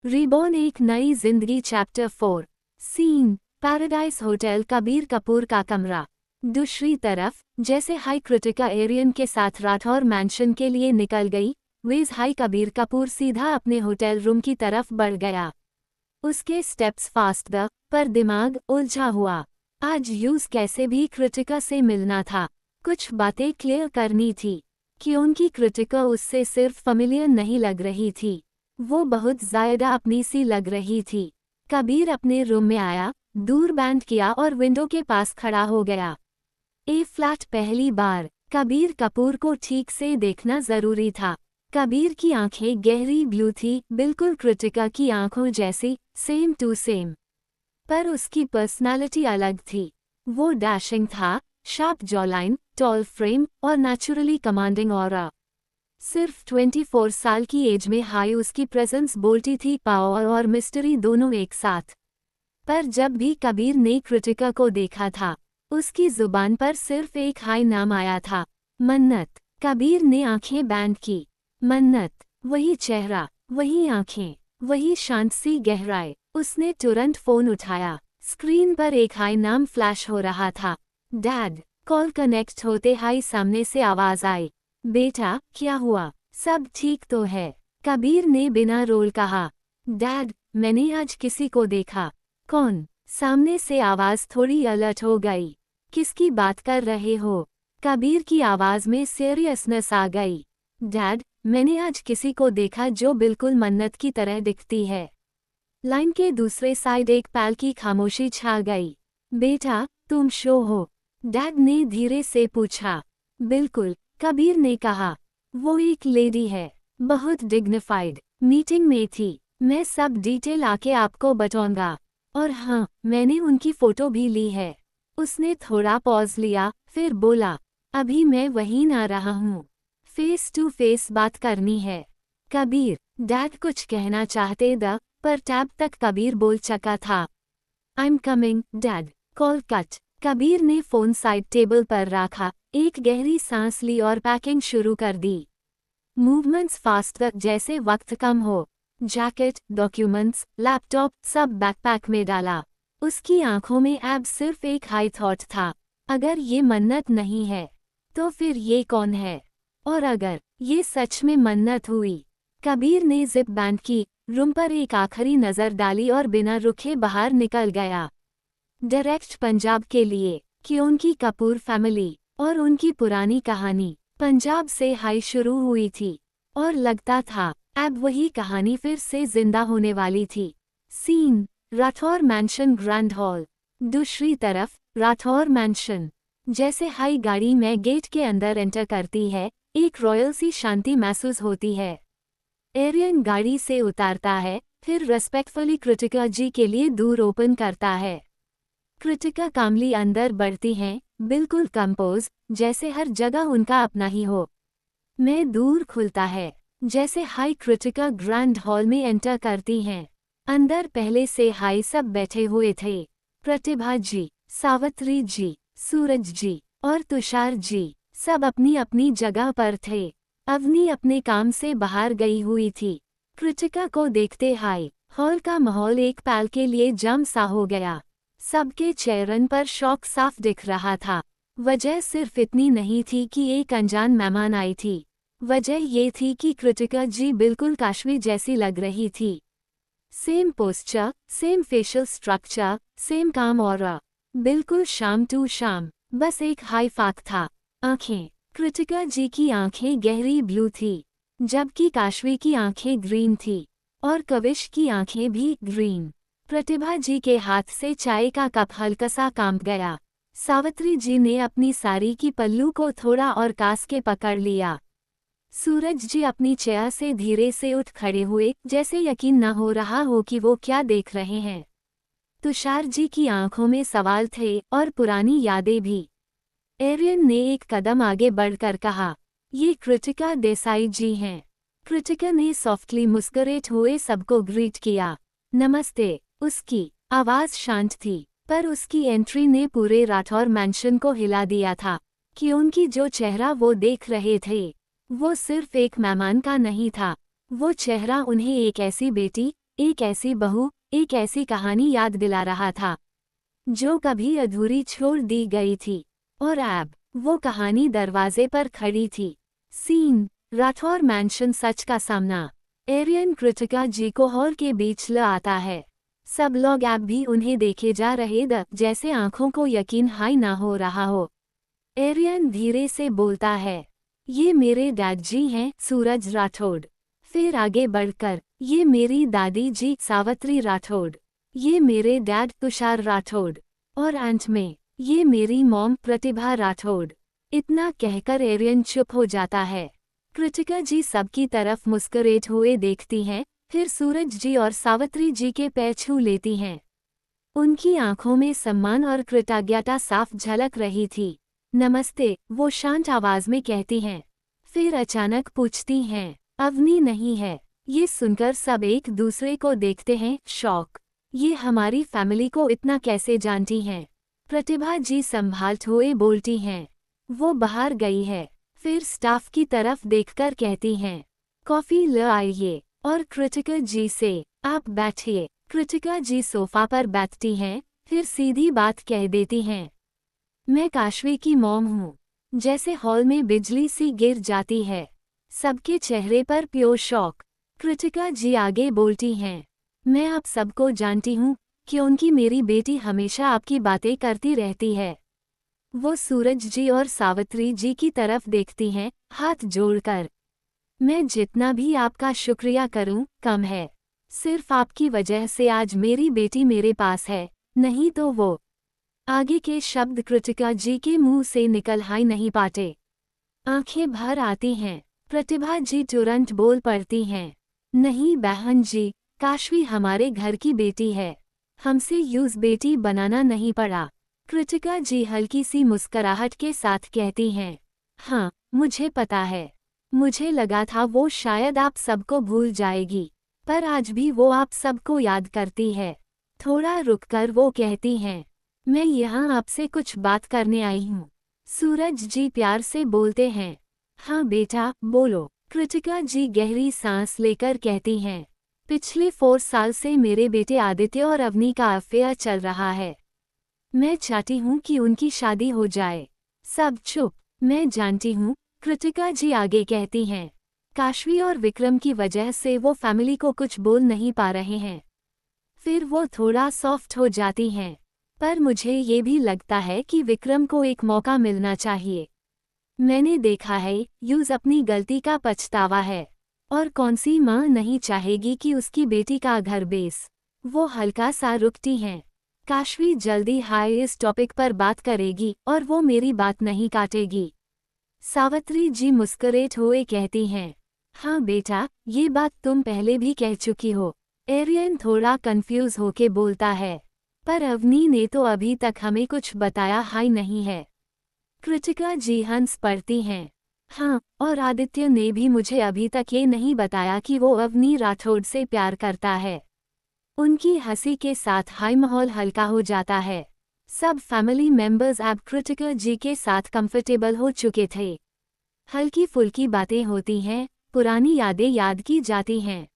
Reborn एक नई जिंदगी chapter 4। Scene paradise hotel, Kabir Kapoor का कमरा। दूसरी तरफ जैसे हाई क्रिटिका एरियन के साथ राठौर मैंशन के लिए निकल गई, वेज हाई कबीर कपूर सीधा अपने होटल रूम की तरफ बढ़ गया। उसके स्टेप्स फास्ट द पर दिमाग उलझा हुआ। आज यूज कैसे भी क्रिटिका से मिलना था, कुछ बातें क्लियर करनी थी कि उनकी क्रिटिका उससे सिर्फ फेमिलियर नहीं लग रही थी, वो बहुत ज़्यादा अपनी सी लग रही थी। कबीर अपने रूम में आया, दूर बैंड किया और विंडो के पास खड़ा हो गया। ए फ्लैट पहली बार कबीर कपूर को ठीक से देखना जरूरी था। कबीर की आंखें गहरी ब्लू थी, बिल्कुल क्रिटिका की आंखों जैसी, सेम टू सेम। पर उसकी पर्सनालिटी अलग थी। वो डैशिंग था, शार्प जॉलाइन, टॉल फ्रेम और नेचुरली कमांडिंग ऑरा। सिर्फ 24 साल की एज में हाई उसकी प्रेजेंस बोलती थी, पावर और मिस्ट्री दोनों एक साथ। पर जब भी कबीर ने क्रिटिका को देखा था, उसकी जुबान पर सिर्फ एक हाई नाम आया था, मन्नत। कबीर ने आंखें बैंड की। मन्नत, वही चेहरा, वही आंखें, वही शांत सी गहराई। उसने तुरंत फोन उठाया। स्क्रीन पर एक हाई नाम फ्लैश हो रहा था। डैड। कॉल कनेक्ट होते हाई सामने से आवाज आई। बेटा, क्या हुआ? सब ठीक तो है? कबीर ने बिना रोल कहा। डैड, मैंने आज किसी को देखा। कौन? सामने से आवाज थोड़ी अलर्ट हो गई। किसकी बात कर रहे हो? कबीर की आवाज में सीरियसनेस आ गई। डैड, मैंने आज किसी को देखा जो बिल्कुल मन्नत की तरह दिखती है। लाइन के दूसरे साइड एक पल की खामोशी छा गई। बेटा, तुम शो हो? डैड ने धीरे से पूछा। बिल्कुल, कबीर ने कहा। वो एक लेडी है, बहुत डिग्निफाइड। मीटिंग में थी, मैं सब डिटेल आके आपको बताऊंगा। और हाँ, मैंने उनकी फोटो भी ली है। उसने थोड़ा पॉज लिया, फिर बोला, अभी मैं वहीं ना रहा हूँ, फेस टू फेस बात करनी है। कबीर, डैड कुछ कहना चाहते द पर टैब तक कबीर बोल चुका था। I am coming dad. Call cut. Kabir ने फोन साइड टेबल पर रखा, एक गहरी सांस ली और पैकिंग शुरू कर दी। मूवमेंट्स फास्ट जैसे वक्त कम हो। जैकेट, डॉक्यूमेंट्स, लैपटॉप सब बैकपैक में डाला। उसकी आंखों में अब सिर्फ एक हाई थॉट था, अगर ये मन्नत नहीं है तो फिर ये कौन है? और अगर ये सच में मन्नत हुई? कबीर ने जिप बैंड की, रूम पर एक आखिरी नजर डाली और बिना रुके बाहर निकल गया। डायरेक्ट पंजाब के लिए, कि उनकी कपूर फैमिली और उनकी पुरानी कहानी पंजाब से हाई शुरू हुई थी, और लगता था अब वही कहानी फिर से जिंदा होने वाली थी। Scene Rathore mansion grand hall. दूसरी तरफ राठौर मैंशन। जैसे हाई गाड़ी में गेट के अंदर एंटर करती है, एक रॉयल सी शांति महसूस होती है। एरियन गाड़ी से उतारता है, फिर रेस्पेक्टफुली क्रिटिका जी के लिए दूर ओपन करता है। क्रिटिका कामली अंदर बढ़ती हैं, बिल्कुल कंपोज, जैसे हर जगह उनका अपना ही हो। मैं दूर खुलता है, जैसे हाई क्रिटिका ग्रैंड हॉल में एंटर करती हैं। अंदर पहले से हाई सब बैठे हुए थे। प्रतिभा जी, सावित्री जी, सूरज जी और तुषार जी सब अपनी अपनी जगह पर थे। अवनी अपने काम से बाहर गई हुई थी। क्रिटिका को देखते हाई हॉल का माहौल एक पल के लिए जम सा हो गया। सबके चेहरों पर शौक साफ दिख रहा था। वजह सिर्फ इतनी नहीं थी कि एक अनजान मेहमान आई थी, वजह ये थी कि क्रिटिका जी बिल्कुल काश्मी जैसी लग रही थी। Same posture, same facial structure, same काम ऑरा, बिल्कुल शाम टू शाम। बस एक हाई फाक था। आंखें, क्रिटिका जी की आंखें गहरी ब्लू थी, जबकि काश्वी की आंखें ग्रीन थी, और कविश की आंखें भी ग्रीन। प्रतिभा जी के हाथ से चाय का कप हल्का सा कांप गया। सावित्री जी ने अपनी साड़ी की पल्लू को थोड़ा और कास के पकड़ लिया। सूरज जी अपनी चेयर से धीरे से उठ खड़े हुए, जैसे यकीन न हो रहा हो कि वो क्या देख रहे हैं। तुषार जी की आंखों में सवाल थे और पुरानी यादें भी। एरियन ने एक कदम आगे बढ़कर कहा, ये क्रिटिका देसाई जी हैं। क्रिटिका ने सॉफ्टली मुस्कुराते हुए सबको ग्रीट किया। नमस्ते। उसकी आवाज शांत थी, पर उसकी एंट्री ने पूरे राठौर मैंशन को हिला दिया था, कि उनकी जो चेहरा वो देख रहे थे, वो सिर्फ एक मेहमान का नहीं था, वो चेहरा उन्हें एक ऐसी बेटी, एक ऐसी बहू, एक ऐसी कहानी याद दिला रहा था जो कभी अधूरी छोड़ दी गई थी। और अब वो कहानी दरवाजे पर खड़ी थी। सीन, राठौर मैंशन सच का सामना। एरियन कृतिका जी को हॉल के बीच ल आता है। सब लोग अब भी उन्हें देखे जा रहे द जैसे आंखों को यकीन हाई ना हो रहा हो। एरियन धीरे से बोलता है, ये मेरे डैड जी हैं, सूरज राठौड़। फिर आगे बढ़कर, ये मेरी दादी जी सावित्री राठौड़। ये मेरे डैड तुषार राठौड़। और अंत में, ये मेरी मॉम प्रतिभा राठौड़। इतना कहकर एरियन चुप हो जाता है। कृतिका जी सबकी तरफ मुस्कुराते हुए देखती हैं, फिर सूरज जी और सावित्री जी के पैर छू लेती हैं। उनकी आंखों में सम्मान और कृतज्ञता साफ झलक रही थी। नमस्ते, वो शांत आवाज में कहती हैं। फिर अचानक पूछती हैं, अवनी नहीं है? ये सुनकर सब एक दूसरे को देखते हैं, शॉक। ये हमारी फैमिली को इतना कैसे जानती हैं? प्रतिभा जी संभालते हुए बोलती हैं, वो बाहर गई है। फिर स्टाफ की तरफ देखकर कहती हैं, कॉफी ले आइए। और कृतिका जी से, आप बैठिए। कृतिका जी सोफा पर बैठती हैं, फिर सीधी बात कह देती हैं, मैं काशवी की मॉम हूँ। जैसे हॉल में बिजली सी गिर जाती है। सबके चेहरे पर प्योर शॉक। कृतिका जी आगे बोलती हैं, मैं आप सबको जानती हूँ क्योंकि मेरी बेटी हमेशा आपकी बातें करती रहती है। वो सूरज जी और सावित्री जी की तरफ देखती हैं, हाथ जोड़कर। मैं जितना भी आपका शुक्रिया करूं, कम है। सिर्फ आपकी वजह से आज मेरी बेटी मेरे पास है, नहीं तो वो। आगे के शब्द कृतिका जी के मुंह से निकल ही नहीं पाते। आंखें भर आती हैं। प्रतिभा जी तुरंत बोल पड़ती हैं, नहीं बहन जी, काशवी हमारे घर की बेटी है। हमसे यूज बेटी बनाना नहीं पड़ा। कृतिका जी हल्की सी मुस्कुराहट के साथ कहती हैं, हाँ, मुझे पता है। मुझे लगा था वो शायद आप सबको भूल जाएगी, पर आज भी वो आप सबको याद करती है। थोड़ा रुककर वो कहती हैं, मैं यहाँ आपसे कुछ बात करने आई हूँ। सूरज जी प्यार से बोलते हैं, हाँ बेटा, बोलो। कृतिका जी गहरी सांस लेकर कहती हैं, पिछले 4 साल से मेरे बेटे आदित्य और अवनी का अफेयर चल रहा है। मैं चाहती हूँ कि उनकी शादी हो जाए। सब चुप। मैं जानती हूँ, कृतिका जी आगे कहती हैं, काशवी और विक्रम की वजह से वो फैमिली को कुछ बोल नहीं पा रहे हैं। फिर वो थोड़ा सॉफ्ट हो जाती हैं, पर मुझे ये भी लगता है कि विक्रम को एक मौका मिलना चाहिए। मैंने देखा है, यूज अपनी गलती का पछतावा है। और कौन सी माँ नहीं चाहेगी कि उसकी बेटी का घर बेस। वो हल्का सा रुकती हैं। काशवी जल्दी हाय इस टॉपिक पर बात करेगी और वो मेरी बात नहीं काटेगी। सावित्री जी मुस्कुराते हुए कहती हैं, हाँ बेटा, ये बात तुम पहले भी कह चुकी हो। एरियन थोड़ा कंफ्यूज होके बोलता है, पर अवनी ने तो अभी तक हमें कुछ बताया ही नहीं है। कृतिका जी हंस पड़ती हैं, हाँ, और आदित्य ने भी मुझे अभी तक ये नहीं बताया कि वो अवनी राठौड़ से प्यार करता है। उनकी हंसी के साथ हाई माहौल हल्का हो जाता है। सब फैमिली मेंबर्स अब कृतिका जी के साथ कंफर्टेबल हो चुके थे। हल्की फुल्की बातें होती हैं, पुरानी यादें याद की जाती हैं।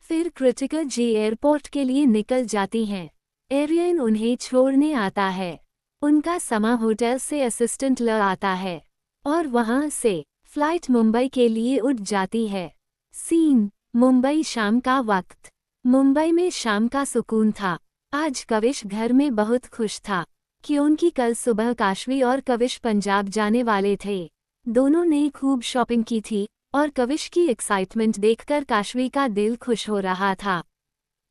फिर कृतिका जी एयरपोर्ट के लिए निकल जाती हैं। एरियन उन्हें छोड़ने आता है। उनका समा होटल से असिस्टेंट ल आता है और वहां से फ्लाइट मुंबई के लिए उड़ जाती है। सीन, मुंबई शाम का वक्त। मुंबई में शाम का सुकून था। आज कविश घर में बहुत खुश था क्योंकि कल सुबह काशवी और कविश पंजाब जाने वाले थे। दोनों ने खूब शॉपिंग की थी और कविश की एक्साइटमेंट देखकर काशवी का दिल खुश हो रहा था।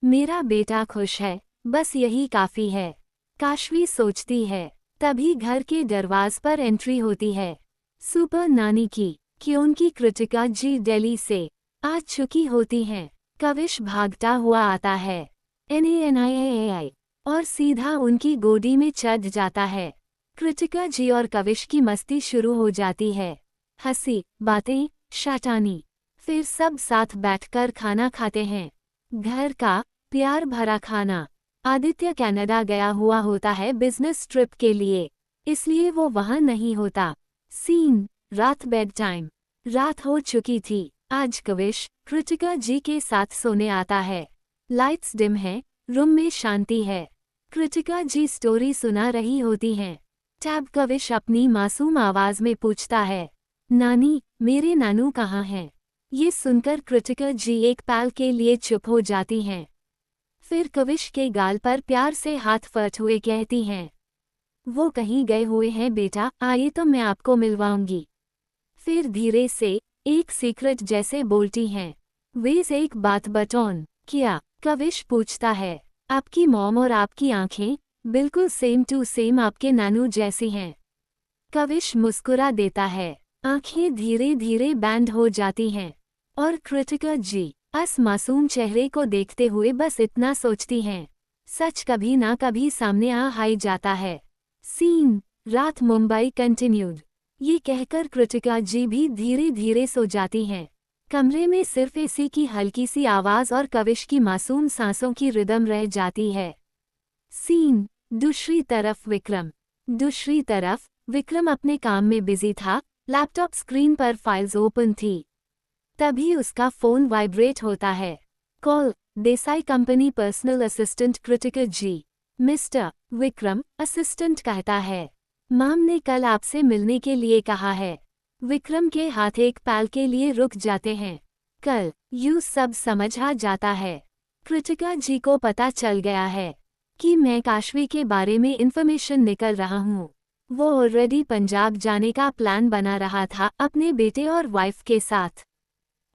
मेरा बेटा खुश है, बस यही काफी है, काशवी सोचती है। तभी घर के दरवाजे पर एंट्री होती है सुपर नानी की, क्योंकि कृतिका जी दिल्ली से आ चुकी होती हैं। कविश भागता हुआ आता है NANIAAI और सीधा उनकी गोदी में चढ़ जाता है। कृतिका जी और कविश की मस्ती शुरू हो जाती है। हंसी, बातें, शैतानी। फिर सब साथ बैठकर खाना खाते हैं। घर का प्यार भरा खाना। आदित्य कनाडा गया हुआ होता है बिजनेस ट्रिप के लिए, इसलिए वो वहां नहीं होता। सीन, रात बेड टाइम। रात हो चुकी थी। आज कविश कृतिका जी के साथ सोने आता है। लाइट्स डिम है, रूम में शांति है। कृतिका जी स्टोरी सुना रही होती हैं। टैब कविश अपनी मासूम आवाज में पूछता है, नानी, मेरे नानू कहाँ हैं? ये सुनकर कृतिका जी एक पल के लिए चुप हो जाती हैं। फिर कविश के गाल पर प्यार से हाथ फट हुए कहती हैं, वो कहीं गए हुए हैं बेटा, आइए तो मैं आपको मिलवाऊंगी। फिर धीरे से एक सीक्रेट जैसे बोलती हैं, वेज एक बात बटौन क्या? कविश पूछता है, आपकी मॉम और आपकी आंखें बिल्कुल सेम टू सेम आपके नानू जैसी हैं। कविश मुस्कुरा देता है, आंखें धीरे धीरे बैंड हो जाती हैं और कृतिका जी उस मासूम चेहरे को देखते हुए बस इतना सोचती हैं, सच कभी ना कभी सामने आ ही जाता है। सीन रात मुंबई कंटिन्यूड। ये कहकर कृतिका जी भी धीरे धीरे सो जाती हैं। कमरे में सिर्फ एसी की हल्की सी आवाज और कविश की मासूम सांसों की रिदम रह जाती है। सीन दूसरी तरफ विक्रम। दूसरी तरफ विक्रम अपने काम में बिजी था। लैपटॉप स्क्रीन पर फाइल्स ओपन थी। तभी उसका फोन वाइब्रेट होता है। Call, Desai company personal assistant Kritika ji. Mister Vikram, assistant कहता है, माम ने कल आपसे मिलने के लिए कहा है। विक्रम के हाथ एक पल के लिए रुक जाते हैं। कल, यू सब समझ आ जाता है। कृतिका जी को पता चल गया है कि मैं काशवी के बारे में इंफॉर्मेशन निकल रहा हूँ। वो ऑलरेडी पंजाब जाने का प्लान बना रहा था अपने बेटे और वाइफ के साथ।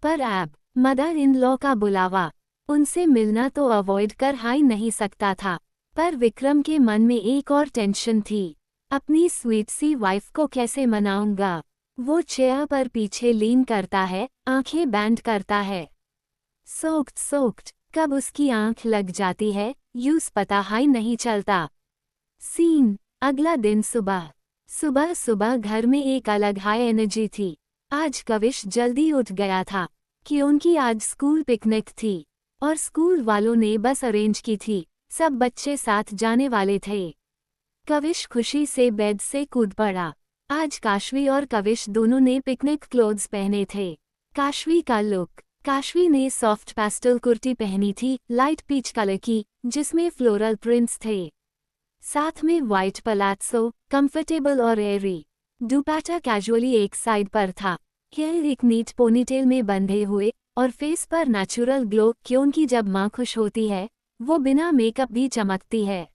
पर अब मदर इन लॉ का बुलावा, उनसे मिलना तो अवॉइड कर ही नहीं सकता था। पर विक्रम के मन में एक और टेंशन थी, अपनी स्वीट सी वाइफ को कैसे मनाऊंगा। वो चेयर पर पीछे लीन करता है, आंखें बैंड करता है। सोक्ट कब उसकी आंख लग जाती है यूज पता ही नहीं चलता। सीन अगला दिन सुबह। सुबह सुबह घर में एक अलग हाई एनर्जी थी। आज कविश जल्दी उठ गया था क्योंकि आज स्कूल पिकनिक थी और स्कूल वालों ने बस अरेंज की थी। सब बच्चे साथ जाने वाले थे। कविश खुशी से बेड से कूद पड़ा। आज काशवी और कविश दोनों ने पिकनिक क्लोथ्स पहने थे। काशवी का लुक, काशवी ने सॉफ्ट पेस्टल कुर्ती पहनी थी, लाइट पीच कलर की, जिसमें फ्लोरल प्रिंट्स थे। साथ में वाइट पलाट्सो, कंफर्टेबल और एयरी। दुपट्टा कैजुअली एक साइड पर था। हेयर एक नीट पोनीटेल में बंधे हुए और फेस पर नेचुरल ग्लो, क्योंकि जब माँ खुश होती है वो बिना मेकअप भी चमकती है।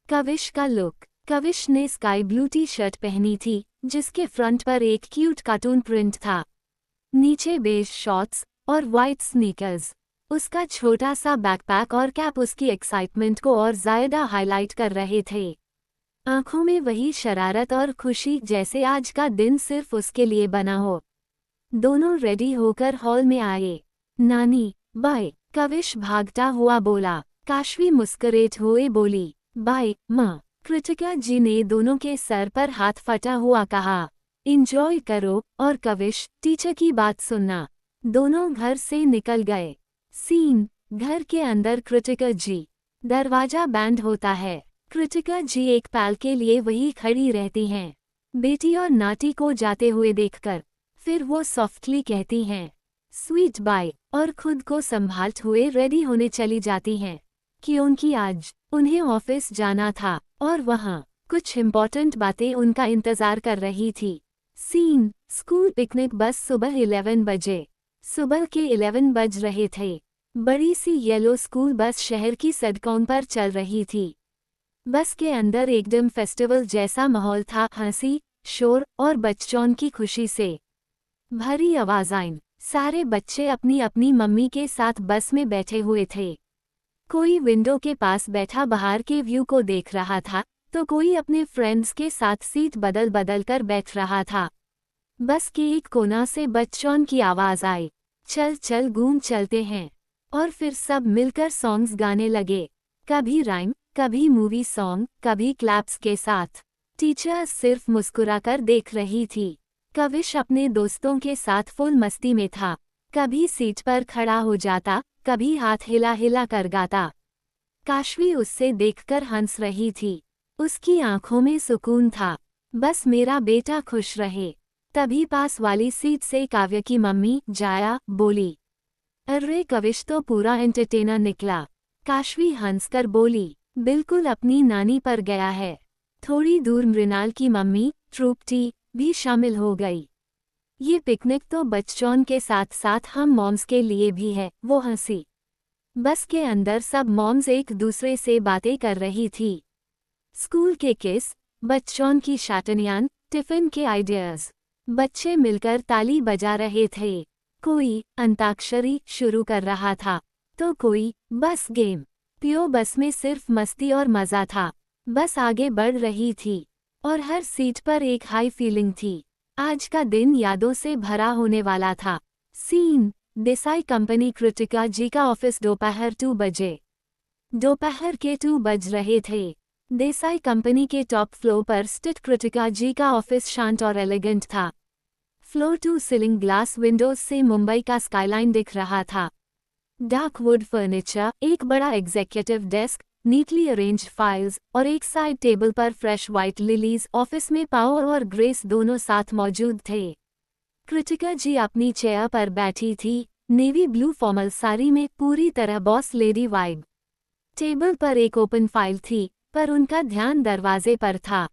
कविश का लुक, कविश ने स्काई ब्लू टी शर्ट पहनी थी जिसके फ्रंट पर एक क्यूट कार्टून प्रिंट था। नीचे बेज शॉर्ट्स और वाइट स्नीकर्स। उसका छोटा सा बैकपैक और कैप उसकी एक्साइटमेंट को और ज्यादा हाईलाइट कर रहे थे। आंखों में वही शरारत और खुशी जैसे आज का दिन सिर्फ उसके लिए बना हो। दोनों रेडी होकर हॉल में आए। नानी, बाय, कविश भागता हुआ बोला। काशवी मुस्कुराते हुए बोली, बाय माँ। कृतिका जी ने दोनों के सर पर हाथ फटा हुआ कहा, इंजॉय करो। और कविश, टीचर की बात सुनना। दोनों घर से निकल गए। सीन घर के अंदर कृतिका जी। दरवाजा बंद होता है। कृतिका जी एक पल के लिए वही खड़ी रहती हैं, बेटी और नाती को जाते हुए देखकर। फिर वो सॉफ्टली कहती हैं, स्वीट बाय, और खुद को संभालते हुए रेडी होने चली जाती हैं क्योंकि आज उन्हें ऑफिस जाना था और वहाँ कुछ इम्पोर्टेंट बातें उनका इंतजार कर रही थी। सीन स्कूल पिकनिक बस सुबह 11 बजे। सुबह के 11 बज रहे थे। बड़ी सी येलो स्कूल बस शहर की सड़कों पर चल रही थी। बस के अंदर एकदम फेस्टिवल जैसा माहौल था, हंसी, शोर और बच्चों की खुशी से भरी आवाज़ें। सारे बच्चे अपनी अपनी मम्मी के साथ बस में बैठे हुए थे। कोई विंडो के पास बैठा बाहर के व्यू को देख रहा था तो कोई अपने फ्रेंड्स के साथ सीट बदल बदल कर बैठ रहा था। बस के एक कोना से बच्चों की आवाज़ आई, चल चल घूम चलते हैं। और फिर सब मिलकर सॉन्ग्स गाने लगे, कभी राइम, कभी मूवी सॉन्ग, कभी क्लैप्स के साथ। टीचर सिर्फ मुस्कुराकर देख रही थी। कविश अपने दोस्तों के साथ फुल मस्ती में था। कभी सीट पर खड़ा हो जाता, कभी हाथ हिला हिला कर गाता। काशवी उससे देखकर हंस रही थी। उसकी आंखों में सुकून था। बस मेरा बेटा खुश रहे। तभी पास वाली सीट से काव्य की मम्मी जाया बोली, अरे कविश तो पूरा एंटरटेनर निकला। काशवी हंसकर बोली, बिल्कुल अपनी नानी पर गया है। थोड़ी दूर मृणाल की मम्मी तृप्ति भी शामिल हो गई। ये पिकनिक तो बच्चों के साथ साथ हम मॉम्स के लिए भी है, वो हंसी। बस के अंदर सब मॉम्स एक दूसरे से बातें कर रही थी। स्कूल के किस, बच्चों की शाटनियान, टिफिन के आइडियाज। बच्चे मिलकर ताली बजा रहे थे। कोई अंताक्षरी शुरू कर रहा था तो कोई बस गेम। पियो बस में सिर्फ मस्ती और मजा था। बस आगे बढ़ रही थी और हर सीट पर एक हाई फीलिंग थी। आज का दिन यादों से भरा होने वाला था। सीन, देसाई कंपनी कृतिका जी का ऑफिस दोपहर 2 बजे। दोपहर के 2 बज रहे थे। देसाई कंपनी के टॉप फ्लोर पर स्थित कृतिका जी का ऑफिस शांत और एलिगेंट था। फ्लोर 2 सीलिंग ग्लास विंडोज से मुंबई का स्काईलाइन दिख रहा था। डार्क वुड फर्नीचर, एक बड़ा executive desk, neatly arranged files और एक साइड टेबल पर फ्रेश व्हाइट लिलीज। ऑफिस में पाओ और ग्रेस दोनों साथ मौजूद थे। कृतिका जी अपनी चेयर पर बैठी थी, नेवी ब्लू फॉर्मल साड़ी में, पूरी तरह बॉस लेडी वाइब। टेबल पर एक ओपन फाइल थी, पर उनका ध्यान दरवाजे पर था।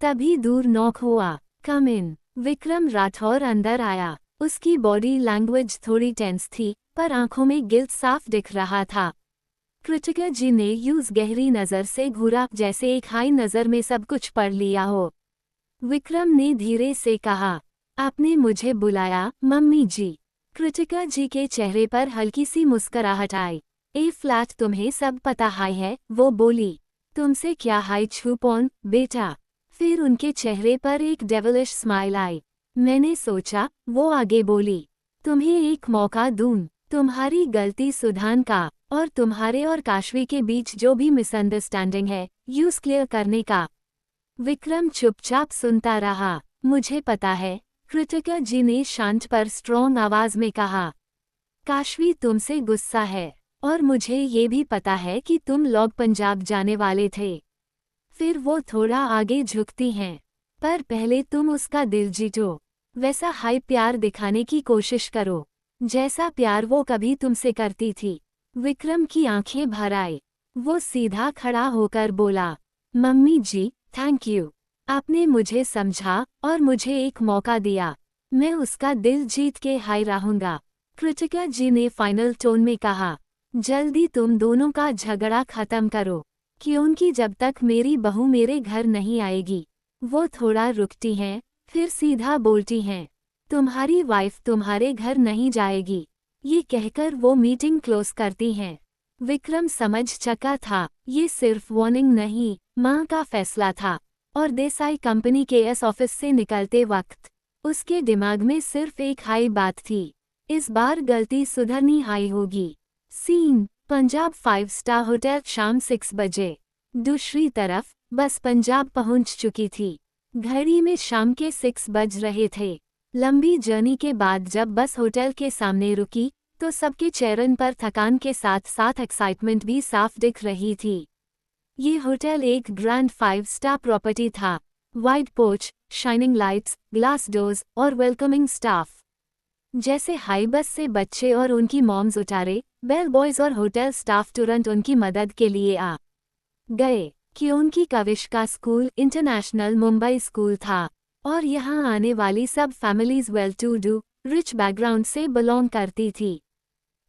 तभी दूर नॉक हुआ। कम इन। विक्रम राठौर अंदर आया। उसकी बॉडी लैंग्वेज थोड़ी टेंस थी, पर आंखों में गिल्ट साफ दिख रहा था। कृतिका जी ने यूज गहरी नजर से घूरा, जैसे एक हाई नजर में सब कुछ पढ़ लिया हो। विक्रम ने धीरे से कहा, आपने मुझे बुलाया मम्मी जी। कृतिका जी के चेहरे पर हल्की सी मुस्कुराहट आई। ए फ्लैट तुम्हें सब पता हाई है, वो बोली। तुमसे क्या हाई छुपौन बेटा। फिर उनके चेहरे पर एक डेविलिश स्माइल आई। मैंने सोचा, वो आगे बोली, तुम्हें एक मौका दूं, तुम्हारी गलती सुधारने का और तुम्हारे और काशवी के बीच जो भी मिसअंडरस्टैंडिंग है, यूज क्लियर करने का। विक्रम चुपचाप सुनता रहा। मुझे पता है, कृतिका जी ने शांत पर स्ट्रॉन्ग आवाज में कहा। काशवी तुमसे गुस्सा है और मुझे ये भी पता है कि तुम लोग पंजाब जाने वाले थे। फिर वो थोड़ा आगे झुकती हैं, पर पहले तुम उसका दिल जीतो। वैसा हाई प्यार दिखाने की कोशिश करो, जैसा प्यार वो कभी तुमसे करती थी। विक्रम की आंखें भर आई। वो सीधा खड़ा होकर बोला, मम्मी जी थैंक यू। आपने मुझे समझा और मुझे एक मौका दिया। मैं उसका दिल जीत के हाई रहूंगा। कृतिका जी ने फाइनल टोन में कहा, जल्दी तुम दोनों का झगड़ा खत्म करो, क्योंकि जब तक मेरी बहू मेरे घर नहीं आएगी। वो थोड़ा रुकती हैं, फिर सीधा बोलती हैं, तुम्हारी वाइफ तुम्हारे घर नहीं जाएगी। ये कहकर वो मीटिंग क्लोज करती हैं। विक्रम समझ चुका था, ये सिर्फ वार्निंग नहीं, मां का फैसला था। और देसाई कंपनी के इस ऑफिस से निकलते वक्त उसके दिमाग में सिर्फ एक हाई बात थी, इस बार गलती सुधरनी हाई होगी। सीन, पंजाब 5 स्टार होटल, शाम 6 बजे। दूसरी तरफ बस पंजाब पहुंच चुकी थी। घड़ी में शाम के 6 बज रहे थे। लंबी जर्नी के बाद जब बस होटल के सामने रुकी, तो सबके चेहरों पर थकान के साथ साथ एक्साइटमेंट भी साफ दिख रही थी। ये होटल एक ग्रैंड 5 स्टार प्रॉपर्टी था। Wide porch, shining lights, glass doors और वेलकमिंग स्टाफ। जैसे हाई बस से बच्चे और उनकी मॉम्स उतारे, बेल बॉयज और होटल स्टाफ तुरंत उनकी मदद के लिए आ गए, कि उनकी कविश का स्कूल इंटरनेशनल मुंबई स्कूल था और यहाँ आने वाली सब families well to do, rich background से बिलोंग करती थी।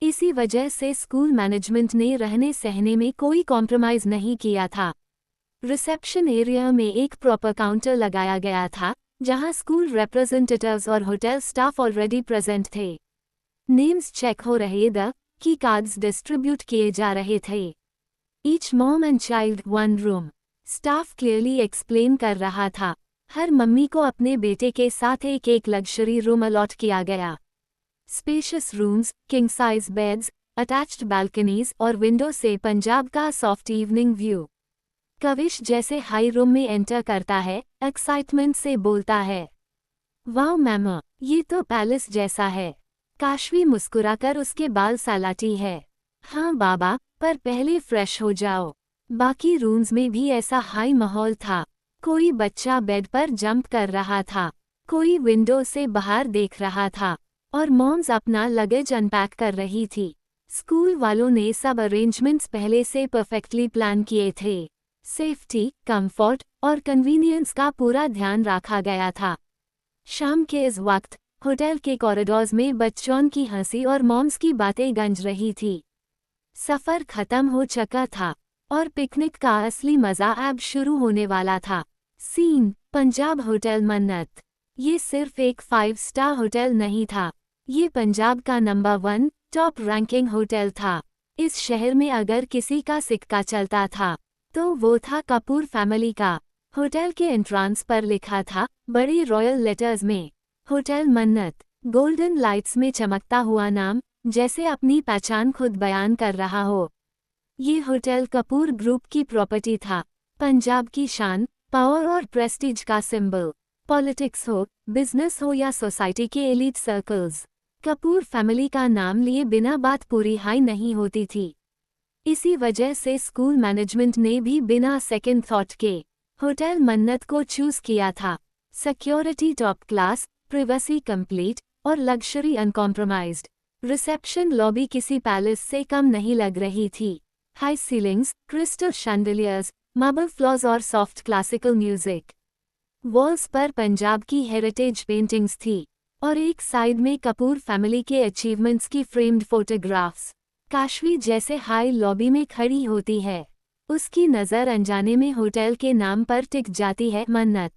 इसी वजह से स्कूल मैनेजमेंट ने रहने सहने में कोई कॉम्प्रोमाइज नहीं किया था। रिसेप्शन एरिया में एक प्रॉपर काउंटर लगाया गया था, जहां स्कूल रिप्रेजेंटेटिव्स और होटल स्टाफ ऑलरेडी प्रेजेंट थे। नेम्स चेक हो रहे थे, की कार्ड्स डिस्ट्रीब्यूट किए जा रहे थे। Each mom and child one room, staff clearly explain कर रहा था। हर मम्मी को अपने बेटे के साथ एक एक लग्जरी रूम अलॉट किया गया। Spacious rooms, king size beds, attached balconies और विंडो से पंजाब का सॉफ्ट इवनिंग व्यू। कविश जैसे हाई रूम में एंटर करता है, एक्साइटमेंट से बोलता है, वाओ मैमा, ये तो पैलेस जैसा है। काशवी मुस्कुराकर उसके बाल सालाती है। हाँ बाबा, पर पहले फ्रेश हो जाओ। बाकी रूम्स में भी ऐसा हाई माहौल था। कोई बच्चा बेड पर जंप कर रहा था, कोई विंडो से बाहर देख रहा था, और मॉम्स अपना लगेज अनपैक कर रही थी। स्कूल वालों ने सब अरेंजमेंट्स पहले से परफेक्टली प्लान किए थे। सेफ्टी, कंफर्ट और कन्वीनियंस का पूरा ध्यान रखा गया था। शाम के इस वक्त होटल के कॉरिडोर्स में बच्चों की हंसी और मॉम्स की बातें गूंज रही थी। सफ़र खत्म हो चुका था और पिकनिक का असली मज़ा अब शुरू होने वाला था। सीन, पंजाब होटल मन्नत। ये सिर्फ एक 5 स्टार होटल नहीं था, ये पंजाब का नंबर 1 टॉप रैंकिंग होटल था। इस शहर में अगर किसी का सिक्का चलता था तो वो था कपूर फैमिली का। होटल के एंट्रांस पर लिखा था बड़े रॉयल लेटर्स में, होटल मन्नत। गोल्डन लाइट्स में चमकता हुआ नाम जैसे अपनी पहचान खुद बयान कर रहा हो। ये होटल कपूर ग्रुप की प्रॉपर्टी था, पंजाब की शान, पावर और प्रेस्टीज का सिंबल। पॉलिटिक्स हो, बिजनेस हो या सोसाइटी के एलीट सर्कल्स, कपूर फैमिली का नाम लिए बिना बात पूरी हाई नहीं होती थी। इसी वजह से स्कूल मैनेजमेंट ने भी बिना सेकंड थॉट के होटल मन्नत को चूज किया था। Security top class, privacy complete और लग्जरी अनकॉम्प्रोमाइज्ड। रिसेप्शन लॉबी किसी पैलेस से कम नहीं लग रही थी। High ceilings, crystal chandeliers, marble floors और सॉफ्ट क्लासिकल म्यूजिक। वॉल्स पर पंजाब की हेरिटेज पेंटिंग्स थी और एक साइड में कपूर फैमिली के अचीवमेंट्स की फ्रेम्ड फोटोग्राफ्स। काशवी जैसे हाई लॉबी में खड़ी होती है, उसकी नज़र अनजाने में होटल के नाम पर टिक जाती है, मन्नत।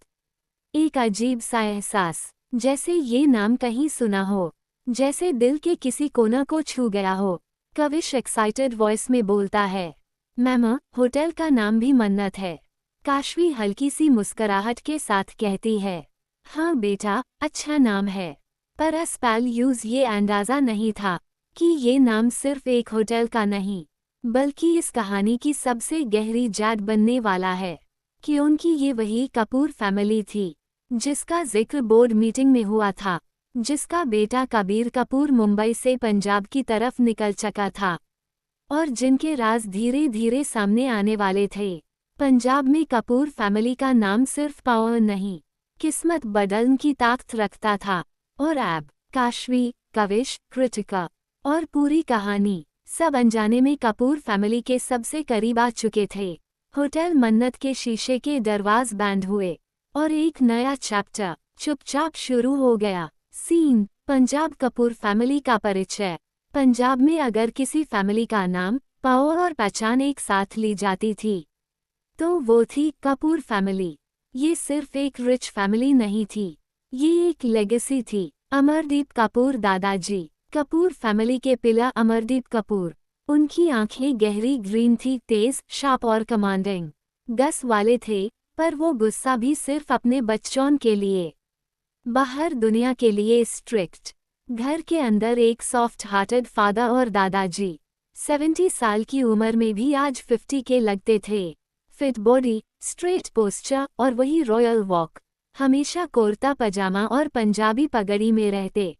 एक अजीब सा एहसास, जैसे ये नाम कहीं सुना हो, जैसे दिल के किसी कोना को छू गया हो। कविश एक्साइटेड वॉइस में बोलता है, मैम, होटल का नाम भी मन्नत है। काशवी हल्की सी मुस्कुराहट के साथ कहती है, हाँ बेटा, अच्छा नाम है। पर अस्पैल यूज ये अंदाज़ा नहीं था कि ये नाम सिर्फ एक होटल का नहीं, बल्कि इस कहानी की सबसे गहरी जड़ बनने वाला है। क्योंकि ये वही कपूर फैमिली थी जिसका जिक्र बोर्ड मीटिंग में हुआ था, जिसका बेटा कबीर कपूर मुंबई से पंजाब की तरफ निकल चुका था और जिनके राज धीरे धीरे सामने आने वाले थे। पंजाब में कपूर फैमिली का नाम सिर्फ पावर नहीं, किस्मत बदलने की ताकत रखता था। और अब काशवी, कविश, कृतिका और पूरी कहानी सब अनजाने में कपूर फैमिली के सबसे करीब आ चुके थे। होटल मन्नत के शीशे के दरवाज बंद हुए और एक नया चैप्टर चुपचाप शुरू हो गया। सीन, पंजाब कपूर फैमिली का परिचय। पंजाब में अगर किसी फैमिली का नाम, पावर और पहचान एक साथ ली जाती थी तो वो थी कपूर फैमिली। ये सिर्फ एक रिच फैमिली नहीं थी, ये एक लेगेसी थी। अमरदीप कपूर दादाजी, कपूर फैमिली के पिला अमरदीप कपूर। उनकी आंखें गहरी ग्रीन थी, तेज, शार्प और कमांडिंग। गस वाले थे, पर वो गुस्सा भी सिर्फ अपने बच्चों के लिए, बाहर दुनिया के लिए स्ट्रिक्ट। घर के अंदर एक सॉफ्ट हार्टेड फादर और दादाजी 70 साल की उम्र में भी आज 50 के लगते थे। फिट बॉडी, स्ट्रेट पोस्चर और वही रॉयल वॉक। हमेशा कुर्ता पजामा और पंजाबी पगड़ी में रहते।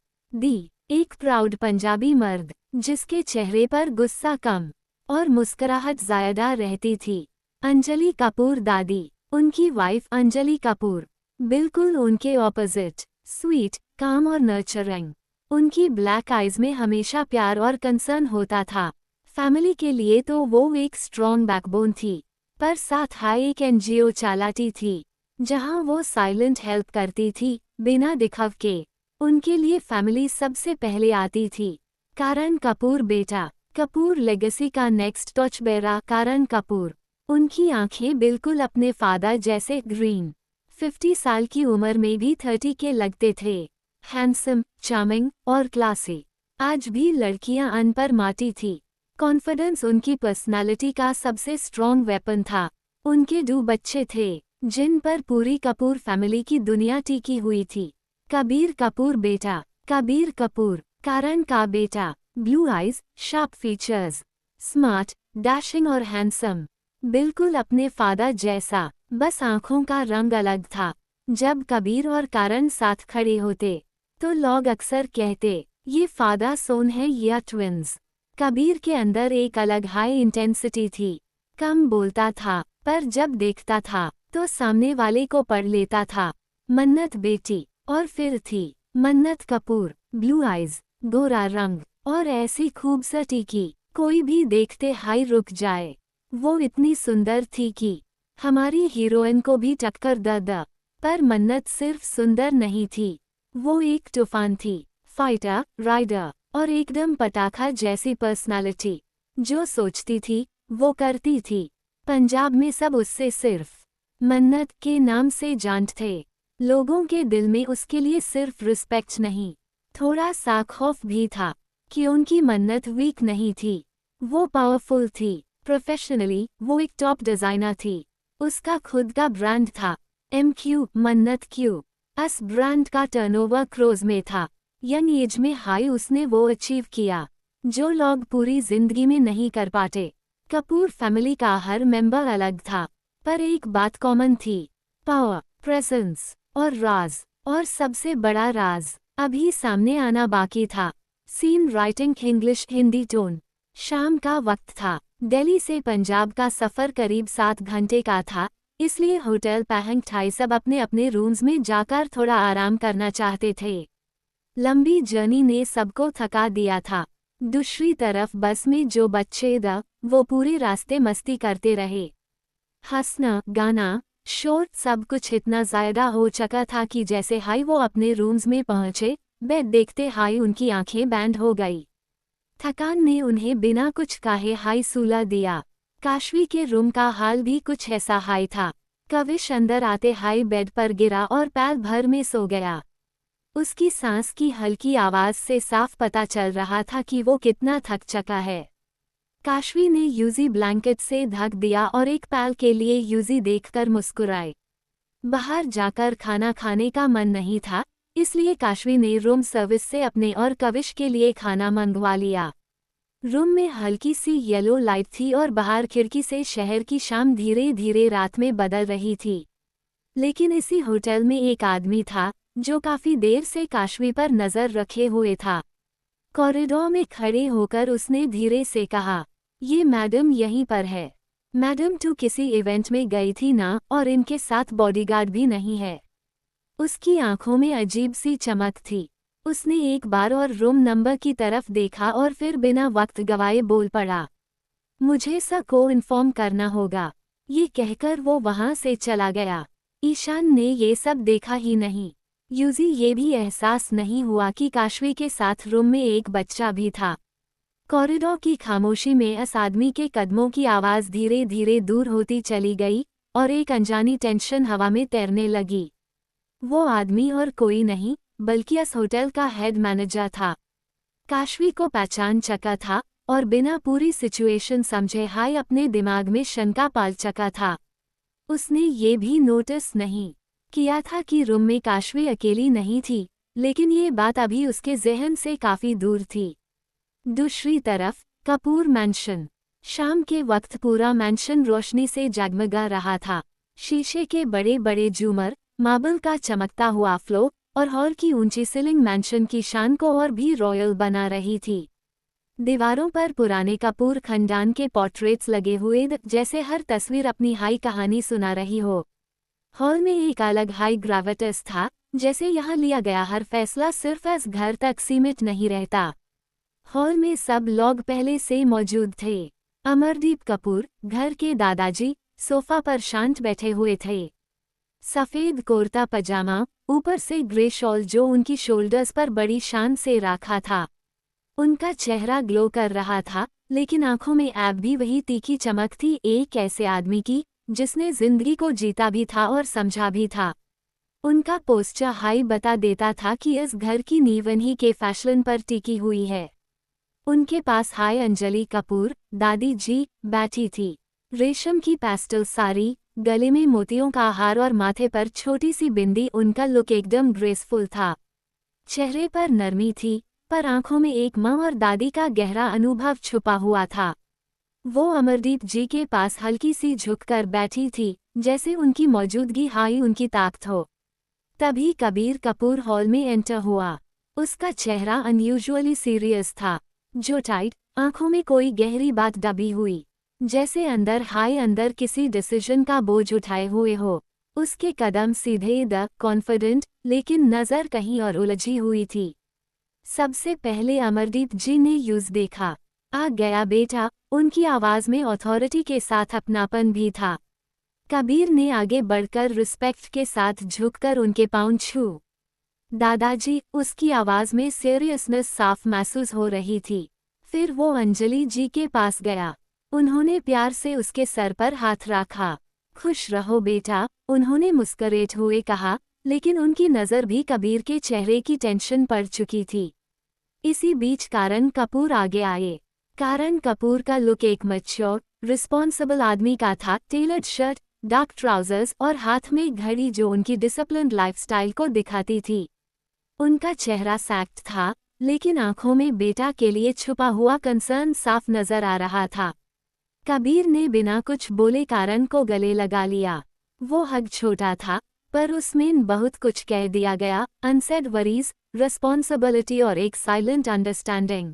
एक प्राउड पंजाबी मर्द जिसके चेहरे पर गुस्सा कम और मुस्कुराहट ज़्यादा रहती थी। अंजलि कपूर दादी, उनकी वाइफ अंजलि कपूर, बिल्कुल उनके ऑपोजिट, स्वीट, काम और नर्चरिंग। उनकी ब्लैक आइज में हमेशा प्यार और कंसर्न होता था। फैमिली के लिए तो वो एक स्ट्रॉन्ग बैकबोन थी, पर साथ हाई एक एनजीओ चलाती थी जहां वो साइलेंट हेल्प करती थी, बिना दिखाव के। उनके लिए फैमिली सबसे पहले आती थी। करण कपूर बेटा, कपूर लेगेसी का नेक्स्ट टॉर्च बेरा करण कपूर। उनकी आंखें बिल्कुल अपने फादर जैसे ग्रीन। 50 साल की उम्र में भी 30 के लगते थे। हैंडसम, चार्मिंग और क्लासी। आज भी लड़कियां अन पर माटी थी। कॉन्फिडेंस उनकी पर्सनालिटी का सबसे स्ट्रॉन्ग वेपन था। उनके 2 बच्चे थे जिन पर पूरी कपूर फैमिली की दुनिया टिकी हुई थी। कबीर कपूर बेटा, कबीर कपूर, करण का बेटा, blue eyes, sharp features, smart, dashing और हैंडसम, बिल्कुल अपने फादर जैसा, बस आंखों का रंग अलग था। जब कबीर और करण साथ खड़े होते तो लोग अक्सर कहते, ये फादर सोन है या ट्विंस। कबीर के अंदर एक अलग हाई इंटेंसिटी थी। कम बोलता था, पर जब देखता था तो सामने वाले को पढ़ लेता था। मन्नत बेटी और फिर थी मन्नत कपूर, ब्लू आइज, गोरा रंग और ऐसी खूबसूरती कि कोई भी देखते हाई रुक जाए। वो इतनी सुंदर थी कि हमारी हीरोइन को भी टक्कर द। पर मन्नत सिर्फ सुंदर नहीं थी, वो एक तूफान थी, फाइटर, राइडर और एकदम पटाखा जैसी पर्सनालिटी। जो सोचती थी वो करती थी। पंजाब में सब उससे सिर्फ मन्नत के नाम से जानते थे। लोगों के दिल में उसके लिए सिर्फ रिस्पेक्ट नहीं, थोड़ा सा खौफ भी था कि उनकी मन्नत वीक नहीं थी, वो पावरफुल थी। प्रोफेशनली वो एक टॉप डिजाइनर थी। उसका खुद का ब्रांड था, MQ मन्नत क्यू। अस ब्रांड का टर्नओवर क्रोज में था। यंग एज में हाई उसने वो अचीव किया जो लोग पूरी जिंदगी में नहीं कर पाते। कपूर फैमिली का हर मेंबर अलग था, पर एक बात कॉमन थी, पावर, प्रेजेंस और राज। और सबसे बड़ा राज अभी सामने आना बाकी था। Scene writing English Hindi tone. शाम का वक्त था। दिल्ली से पंजाब का सफ़र करीब 7 घंटे का था, इसलिए होटल पैहंग ठाई सब अपने अपने रूम्स में जाकर थोड़ा आराम करना चाहते थे। लंबी जर्नी ने सबको थका दिया था। दूसरी तरफ बस में जो बच्चे वो पूरे रास्ते मस्ती करते रहे। हंसना, गाना, शोर सब कुछ इतना ज़्यादा हो चुका था कि जैसे हाई वो अपने रूम्स में पहुंचे, बेड देखते हाई उनकी आंखें बैंड हो गई। थकान ने उन्हें बिना कुछ कहे हाई सुला दिया। काशवी के रूम का हाल भी कुछ ऐसा हाई था। कविश अंदर आते हाई बेड पर गिरा और पैर भर में सो गया। उसकी सांस की हल्की आवाज से साफ पता चल रहा था कि वो कितना थक चुका है। काशवी ने यूजी ब्लैंकेट से ढक दिया और एक पल के लिए यूजी देखकर मुस्कुराए। बाहर जाकर खाना खाने का मन नहीं था, इसलिए काशवी ने रूम सर्विस से अपने और कविश के लिए खाना मंगवा लिया। रूम में हल्की सी येलो लाइट थी और बाहर खिड़की से शहर की शाम धीरे धीरे रात में बदल रही थी। लेकिन इसी होटल में एक आदमी था जो काफी देर से काशवी पर नजर रखे हुए था। कॉरिडोर में खड़े होकर उसने धीरे से कहा, ये मैडम यहीं पर है। मैडम तो किसी इवेंट में गई थी ना, और इनके साथ बॉडीगार्ड भी नहीं है। उसकी आंखों में अजीब सी चमक थी। उसने एक बार और रूम नंबर की तरफ देखा और फिर बिना वक्त गवाए बोल पड़ा, मुझे सर को इन्फॉर्म करना होगा। ये कहकर वो वहां से चला गया। ईशान ने ये सब देखा ही नहीं। यूजी ये भी एहसास नहीं हुआ कि काशवी के साथ रूम में एक बच्चा भी था। कॉरिडोर की खामोशी में इस आदमी के कदमों की आवाज़ धीरे धीरे दूर होती चली गई और एक अनजानी टेंशन हवा में तैरने लगी। वो आदमी और कोई नहीं बल्कि इस होटल का हेड मैनेजर था। काशवी को पहचान चुका था और बिना पूरी सिचुएशन समझे हाई अपने दिमाग में शंका पाल चुका था। उसने ये भी नोटिस नहीं किया था कि रूम में काशवी अकेली नहीं थी, लेकिन ये बात अभी उसके ज़हन से काफ़ी दूर थी। दूसरी तरफ कपूर मैंशन। शाम के वक्त पूरा मैंशन रोशनी से जगमगा रहा था। शीशे के बड़े बड़े झूमर, मार्बल का चमकता हुआ फ्लोर और हॉल की ऊंची सीलिंग मैंशन की शान को और भी रॉयल बना रही थी। दीवारों पर पुराने कपूर खानदान के पोर्ट्रेट्स लगे हुए जैसे हर तस्वीर अपनी हाई कहानी सुना रही हो। हॉल में एक अलग हाई ग्रेविटी था, जैसे यहाँ लिया गया हर फैसला सिर्फ इस घर तक सीमित नहीं रहता। हॉल में सब लोग पहले से मौजूद थे। अमरदीप कपूर, घर के दादाजी, सोफा पर शांत बैठे हुए थे। सफ़ेद कुर्ता पजामा, ऊपर से ग्रे शॉल जो उनकी शोल्डर्स पर बड़ी शान से रखा था। उनका चेहरा ग्लो कर रहा था, लेकिन आंखों में ऐब भी वही तीखी चमक थी, एक ऐसे आदमी की जिसने जिंदगी को जीता भी था और समझा भी था। उनका पोस्टर हाई बता देता था कि इस घर की नींव इन्हीं के फैशन पर टिकी हुई है। उनके पास हाई अंजलि कपूर, दादी जी, बैठी थी। रेशम की पेस्टल साड़ी, गले में मोतियों का हार और माथे पर छोटी सी बिंदी, उनका लुक एकदम ग्रेसफुल था। चेहरे पर नरमी थी, पर आंखों में एक माँ और दादी का गहरा अनुभव छुपा हुआ था। वो अमरदीप जी के पास हल्की सी झुककर बैठी थी, जैसे उनकी मौजूदगी हाई उनकी ताकत हो। तभी कबीर कपूर हॉल में एंटर हुआ। उसका चेहरा अनयूजुअली सीरियस था, जो टाइट, आंखों में कोई गहरी बात दबी हुई, जैसे अंदर किसी डिसीजन का बोझ उठाए हुए हो। उसके कदम सीधे कॉन्फिडेंट, लेकिन नजर कहीं और उलझी हुई थी। सबसे पहले अमरदीप जी ने यूज देखा। आ गया बेटा, उनकी आवाज में अथॉरिटी के साथ अपनापन भी था। कबीर ने आगे बढ़कर रिस्पेक्ट के साथ झुककर उनके पाँव छू। दादाजी, उसकी आवाज में सीरियसनेस साफ महसूस हो रही थी। फिर वो अंजलि जी के पास गया। उन्होंने प्यार से उसके सर पर हाथ रखा। खुश रहो बेटा, उन्होंने मुस्कुराते हुए कहा, लेकिन उनकी नज़र भी कबीर के चेहरे की टेंशन पड़ चुकी थी। इसी बीच कारण कपूर आगे आए। कारण कपूर का लुक एक मैच्योर, रिस्पॉन्सिबल आदमी का था। टेलर्ड शर्ट, डार्क ट्राउजर्स और हाथ में घड़ी जो उनकी डिसिप्लिन्ड लाइफस्टाइल को दिखाती थी। उनका चेहरा सख्त था, लेकिन आंखों में बेटा के लिए छुपा हुआ कंसर्न साफ नजर आ रहा था। कबीर ने बिना कुछ बोले कारण को गले लगा लिया। वो हग छोटा था, पर उसमें बहुत कुछ कह दिया गया। अनसेड वरीज, रिस्पॉन्सिबिलिटी और एक साइलेंट अंडरस्टैंडिंग।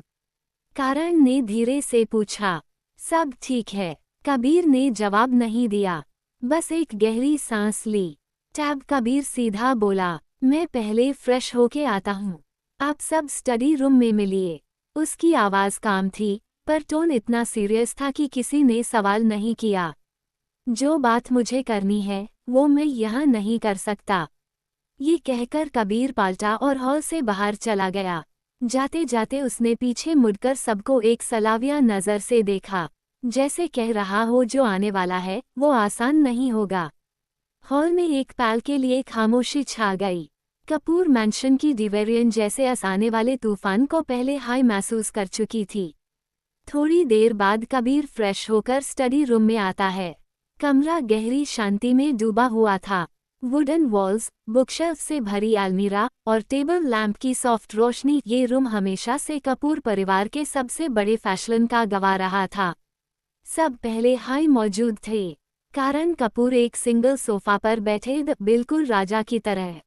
कारण ने धीरे से पूछा, सब ठीक है? कबीर ने जवाब नहीं दिया, बस एक गहरी सांस ली। तब कबीर सीधा बोला, मैं पहले फ्रेश होके आता हूँ। आप सब स्टडी रूम में मिलिए। उसकी आवाज़ काम थी, पर टोन इतना सीरियस था कि किसी ने सवाल नहीं किया। जो बात मुझे करनी है, वो मैं यहाँ नहीं कर सकता। ये कहकर कबीर पलटा और हॉल से बाहर चला गया। जाते जाते उसने पीछे मुड़कर सबको एक सलाविया नज़र से देखा, जैसे कह रहा हो जो आने वाला है वो आसान नहीं होगा। हॉल में एक पल के लिए खामोशी छा गई। कपूर मैंशन की डिवेरियन जैसे आने वाले तूफान को पहले हाई महसूस कर चुकी थी। थोड़ी देर बाद कबीर फ्रेश होकर स्टडी रूम में आता है। कमरा गहरी शांति में डूबा हुआ था। वुडन वॉल्स, बुकशेल्फ से भरी अलमीरा और टेबल लैंप की सॉफ्ट रोशनी, ये रूम हमेशा से कपूर परिवार के सबसे बड़े फैशन का गवाह रहा था। सब पहले हाई मौजूद थे। कारण कपूर एक सिंगल सोफा पर बैठे, बिल्कुल राजा की तरह।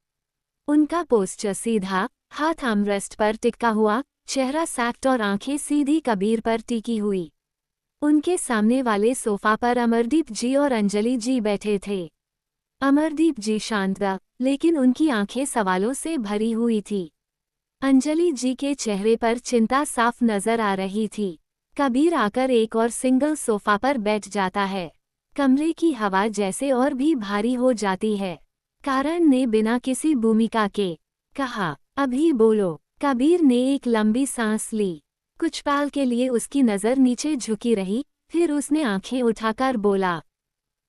उनका पोस्चर सीधा, हाथ आर्मरेस्ट पर टिका हुआ, चेहरा सख्त और आंखें सीधी कबीर पर टिकी हुई। उनके सामने वाले सोफा पर अमरदीप जी और अंजलि जी बैठे थे। अमरदीप जी शांत, लेकिन उनकी आंखें सवालों से भरी हुई थी। अंजलि जी के चेहरे पर चिंता साफ नजर आ रही थी। कबीर आकर एक और सिंगल सोफा पर बैठ जाता है। कमरे की हवा जैसे और भी भारी हो जाती है। कारण ने बिना किसी भूमिका के कहा, अभी बोलो। कबीर ने एक लंबी सांस ली। कुछ पल के लिए उसकी नज़र नीचे झुकी रही, फिर उसने आंखें उठाकर बोला,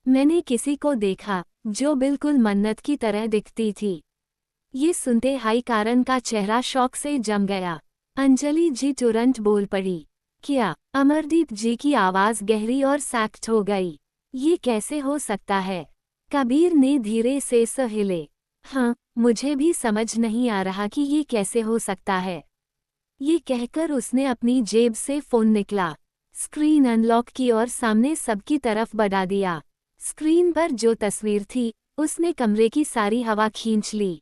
मैंने किसी को देखा जो बिल्कुल मन्नत की तरह दिखती थी। ये सुनते हाई कारण का चेहरा शौक से जम गया। अंजलि जी तुरंत बोल पड़ी, क्या? अमरदीप जी की आवाज़ गहरी और सख्त हो गई। ये कैसे हो सकता है? कबीर ने धीरे से सहिले। हाँ, मुझे भी समझ नहीं आ रहा कि ये कैसे हो सकता है। ये कहकर उसने अपनी जेब से फ़ोन निकला, स्क्रीन अनलॉक की और सामने सबकी तरफ बढ़ा दिया। स्क्रीन पर जो तस्वीर थी, उसने कमरे की सारी हवा खींच ली।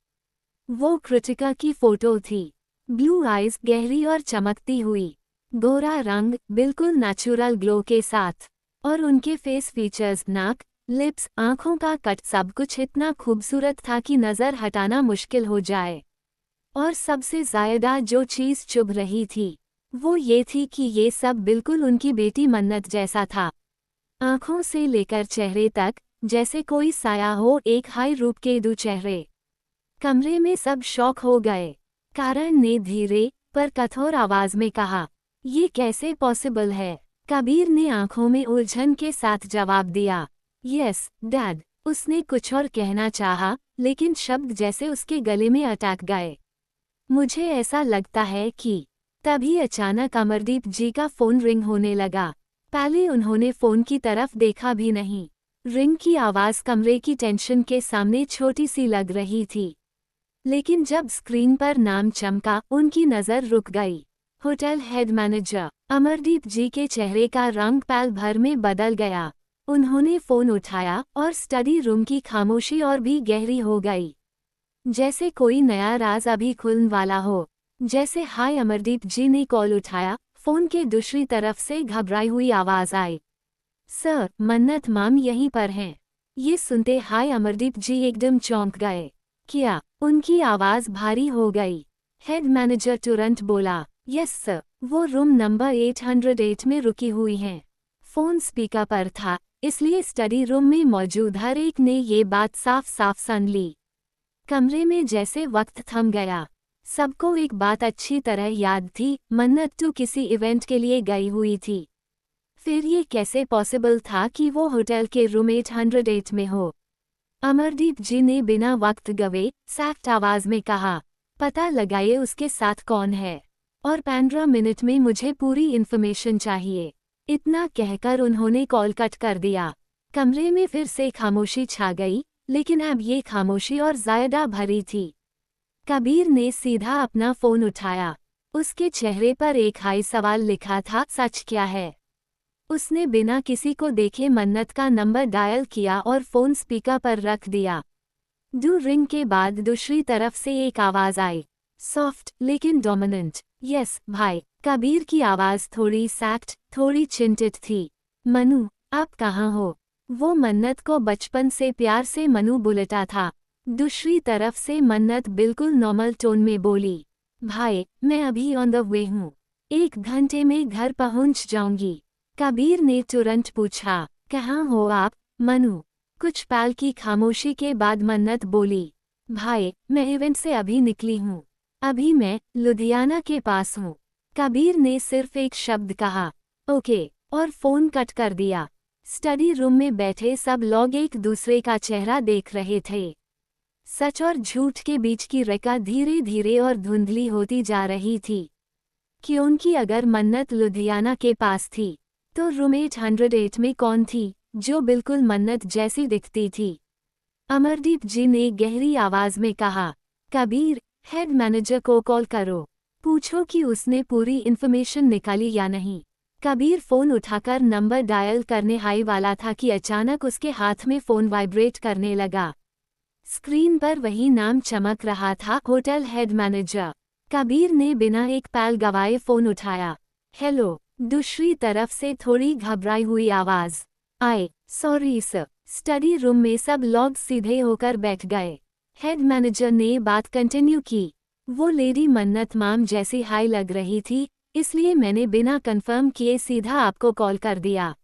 वो कृतिका की फोटो थी। ब्लू आइज, गहरी और चमकती हुई, गोरा रंग, बिल्कुल नेचुरल ग्लो के साथ, और उनके फेस फीचर्स, नाक, लिप्स, आंखों का कट, सब कुछ इतना खूबसूरत था कि नज़र हटाना मुश्किल हो जाए। और सबसे ज़्यादा जो चीज़ चुभ रही थी, वो ये थी कि ये सब बिल्कुल उनकी बेटी मन्नत जैसा था। आंखों से लेकर चेहरे तक, जैसे कोई साया हो एक हाई रूप के दो चेहरे। कमरे में सब शॉक हो गए। कारण ने धीरे पर कठोर आवाज में कहा, ये कैसे पॉसिबल है? कबीर ने आंखों में उलझन के साथ जवाब दिया, यस डैड। उसने कुछ और कहना चाहा, लेकिन शब्द जैसे उसके गले में अटक गए। मुझे ऐसा लगता है कि तभी अचानक अमरदीप जी का फ़ोन रिंग होने लगा। पहले उन्होंने फ़ोन की तरफ देखा भी नहीं। रिंग की आवाज़ कमरे की टेंशन के सामने छोटी सी लग रही थी, लेकिन जब स्क्रीन पर नाम चमका, उनकी नज़र रुक गई। Hotel head manager. Amardeep ji के चेहरे का रंग पल भर में बदल गया। उन्होंने फ़ोन उठाया और स्टडी रूम की खामोशी और भी गहरी हो गई, जैसे कोई नया राज अभी खुलने वाला हो। जैसे हाय अमरदीप जी ने कॉल उठाया, फ़ोन के दूसरी तरफ से घबराई हुई आवाज़ आई, सर, मन्नत माम यहीं पर हैं। ये सुनते हाय अमरदीप जी एकदम चौंक गए। क्या? उनकी आवाज़ भारी हो गई। हेड मैनेजर तुरंत बोला, यस सर, वो रूम नंबर 808 में रुकी हुई हैं। फोन स्पीकर पर था, इसलिए स्टडी रूम में मौजूद हर एक ने ये बात साफ साफ सुन ली। कमरे में जैसे वक्त थम गया। सबको एक बात अच्छी तरह याद थी, मन्नत तो किसी इवेंट के लिए गई हुई थी। फिर ये कैसे पॉसिबल था कि वो होटल के रूम 808 में हो? अमरदीप जी ने बिना वक्त गवे सख्त आवाज में कहा, पता लगाइए उसके साथ कौन है, और 15 मिनट में मुझे पूरी इन्फॉर्मेशन चाहिए। इतना कहकर उन्होंने कॉल कट कर दिया। कमरे में फिर से खामोशी छा गई, लेकिन अब ये खामोशी और ज़्यादा भरी थी। कबीर ने सीधा अपना फ़ोन उठाया। उसके चेहरे पर एक हाई सवाल लिखा था, सच क्या है? उसने बिना किसी को देखे मन्नत का नंबर डायल किया और फ़ोन स्पीकर पर रख दिया। 2 रिंग के बाद दूसरी तरफ से एक आवाज़ आई, सॉफ्ट लेकिन डोमिनेंट, यस भाई। कबीर की आवाज़ थोड़ी सख्त, थोड़ी चिंतित थी। मनु, आप कहाँ हो? वो मन्नत को बचपन से प्यार से मनु बुलाता था। दूसरी तरफ से मन्नत बिल्कुल नॉर्मल टोन में बोली, भाई मैं अभी ऑन द वे हूँ, 1 घंटे में घर पहुँच जाऊंगी। कबीर ने तुरंत पूछा, कहाँ हो आप मनु? कुछ पल की खामोशी के बाद मन्नत बोली, भाई मैं इवेंट से अभी निकली हूँ, अभी मैं लुधियाना के पास हूँ। कबीर ने सिर्फ एक शब्द कहा, ओके, और फ़ोन कट कर दिया। स्टडी रूम में बैठे सब लोग एक दूसरे का चेहरा देख रहे थे। सच और झूठ के बीच की रेखा धीरे धीरे और धुंधली होती जा रही थी, क्योंकि अगर मन्नत लुधियाना के पास थी तो रूम 808 में कौन थी जो बिल्कुल मन्नत जैसी दिखती थी? अमरदीप जी ने गहरी आवाज में कहा, कबीर, हेड मैनेजर को कॉल करो, पूछो कि उसने पूरी इन्फॉर्मेशन निकाली या नहीं। कबीर फ़ोन उठाकर नंबर डायल करने हाई वाला था कि अचानक उसके हाथ में फ़ोन वाइब्रेट करने लगा। स्क्रीन पर वही नाम चमक रहा था, होटल हेड मैनेजर। कबीर ने बिना एक पल गवाए फ़ोन उठाया। हेलो, दूसरी तरफ से थोड़ी घबराई हुई आवाज़ आई, सॉरी सर। स्टडी रूम में सब लोग सीधे होकर बैठ गए। हेड मैनेजर ने बात कंटिन्यू की, वो लेडी मन्नत माम जैसी हाई लग रही थी, इसलिए मैंने बिना कंफर्म किए सीधा आपको कॉल कर दिया।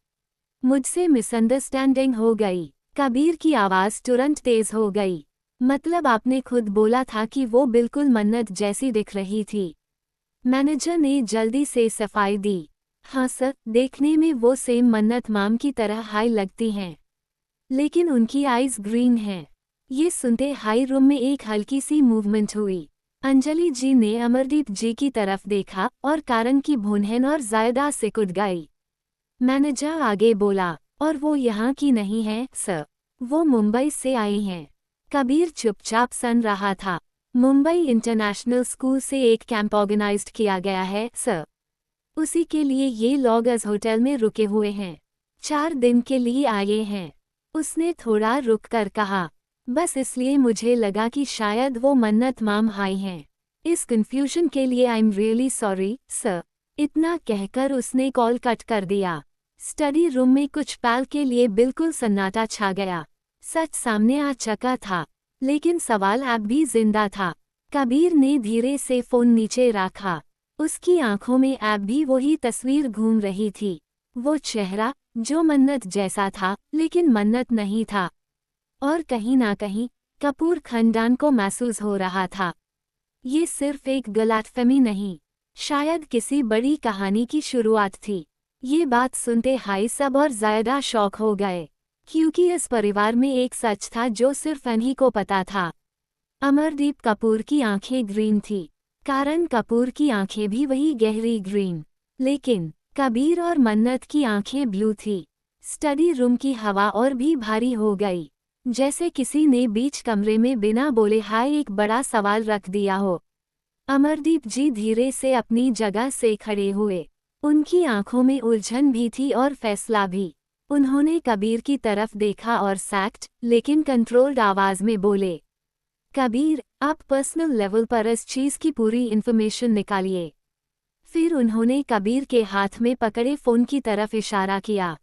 मुझसे मिसअंडरस्टैंडिंग हो गई। कबीर की आवाज़ तुरंत तेज हो गई। मतलब आपने खुद बोला था कि वो बिल्कुल मन्नत जैसी दिख रही थी। मैनेजर ने जल्दी से सफाई दी। हाँ सर, देखने में वो सेम मन्नत माम की तरह हाई लगती हैं, लेकिन उनकी आइज ग्रीन हैं। ये सुनते हाई रूम में एक हल्की सी मूवमेंट हुई। अंजलि जी ने अमरदीप जी की तरफ देखा और कारण की भुनहन और ज़ायदा सिकुड़ गई। मैनेजर आगे बोला, और वो यहाँ की नहीं है सर, वो मुंबई से आई हैं। कबीर चुपचाप सुन रहा था। मुंबई इंटरनेशनल स्कूल से एक कैंप ऑर्गेनाइज्ड किया गया है सर, उसी के लिए ये लोग इस होटल में रुके हुए हैं, 4 दिन के लिए आए हैं। उसने थोड़ा रुक कर कहा, बस इसलिए मुझे लगा कि शायद वो मन्नत माम हाई हैं। इस कन्फ्यूजन के लिए I am really sorry sir. इतना कहकर उसने कॉल कट कर दिया। स्टडी रूम में कुछ पल के लिए बिल्कुल सन्नाटा छा गया। सच सामने आ चुका था, लेकिन सवाल अब भी जिंदा था। कबीर ने धीरे से फ़ोन नीचे रखा। उसकी आंखों में अब भी वही तस्वीर घूम रही थी, वो चेहरा जो मन्नत जैसा था लेकिन मन्नत नहीं था। और कहीं ना कहीं कपूर खानदान को महसूस हो रहा था ये सिर्फ एक गलतफहमी नहीं, शायद किसी बड़ी कहानी की शुरुआत थी। ये बात सुनते हाई सब और ज़्यादा शॉक हो गए, क्योंकि इस परिवार में एक सच था जो सिर्फ इन्हीं को पता था। अमरदीप कपूर की आंखें ग्रीन थी, कारण कपूर की आंखें भी वही गहरी ग्रीन, लेकिन कबीर और मन्नत की आंखें ब्लू थी। स्टडी रूम की हवा और भी भारी हो गई, जैसे किसी ने बीच कमरे में बिना बोले हाय एक बड़ा सवाल रख दिया हो। अमरदीप जी धीरे से अपनी जगह से खड़े हुए। उनकी आंखों में उलझन भी थी और फैसला भी। उन्होंने कबीर की तरफ देखा और सख्त लेकिन कंट्रोल्ड आवाज में बोले, कबीर, आप पर्सनल लेवल पर इस चीज़ की पूरी इन्फॉर्मेशन निकालिए। फिर उन्होंने कबीर के हाथ में पकड़े फ़ोन की तरफ इशारा किया।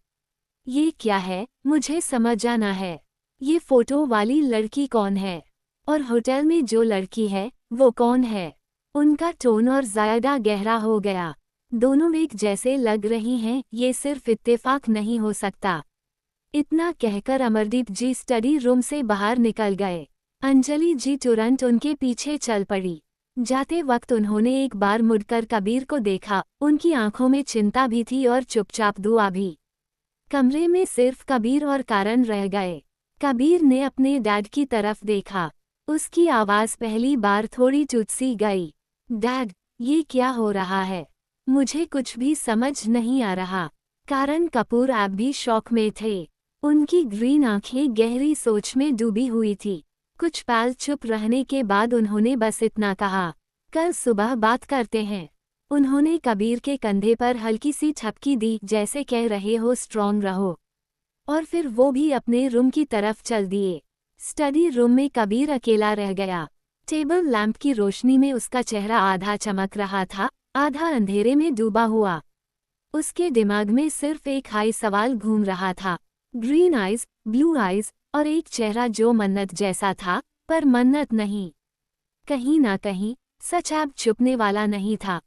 ये क्या है, मुझे समझ आना है। ये फ़ोटो वाली लड़की कौन है? और होटल में जो लड़की है वो कौन है? उनका टोन और ज़्यादा गहरा हो गया। दोनों एक जैसे लग रही हैं, ये सिर्फ इत्तेफाक नहीं हो सकता। इतना कहकर अमरदीप जी स्टडी रूम से बाहर निकल गए। अंजलि जी तुरंत उनके पीछे चल पड़ी। जाते वक्त उन्होंने एक बार मुड़कर कबीर को देखा, उनकी आंखों में चिंता भी थी और चुपचाप दुआ भी। कमरे में सिर्फ कबीर और कारण रह गए। कबीर ने अपने डैड की तरफ देखा। उसकी आवाज़ पहली बार थोड़ी टूट सी गई। डैड, ये क्या हो रहा है? मुझे कुछ भी समझ नहीं आ रहा। कारण कपूर अब भी शौक में थे। उनकी ग्रीन आंखें गहरी सोच में डूबी हुई थी। कुछ पल चुप रहने के बाद उन्होंने बस इतना कहा, कल सुबह बात करते हैं। उन्होंने कबीर के कंधे पर हल्की सी ठपकी दी, जैसे कह रहे हो स्ट्रॉन्ग रहो। और फिर वो भी अपने रूम की तरफ चल दिए। स्टडी रूम में कबीर अकेला रह गया। टेबल लैंप की रोशनी में उसका चेहरा आधा चमक रहा था, आधा अंधेरे में डूबा हुआ। उसके दिमाग में सिर्फ एक हाई सवाल घूम रहा था, ग्रीन आइज, ब्लू आइज, और एक चेहरा जो मन्नत जैसा था, पर मन्नत नहीं। कहीं ना कहीं सच अब छुपने वाला नहीं था।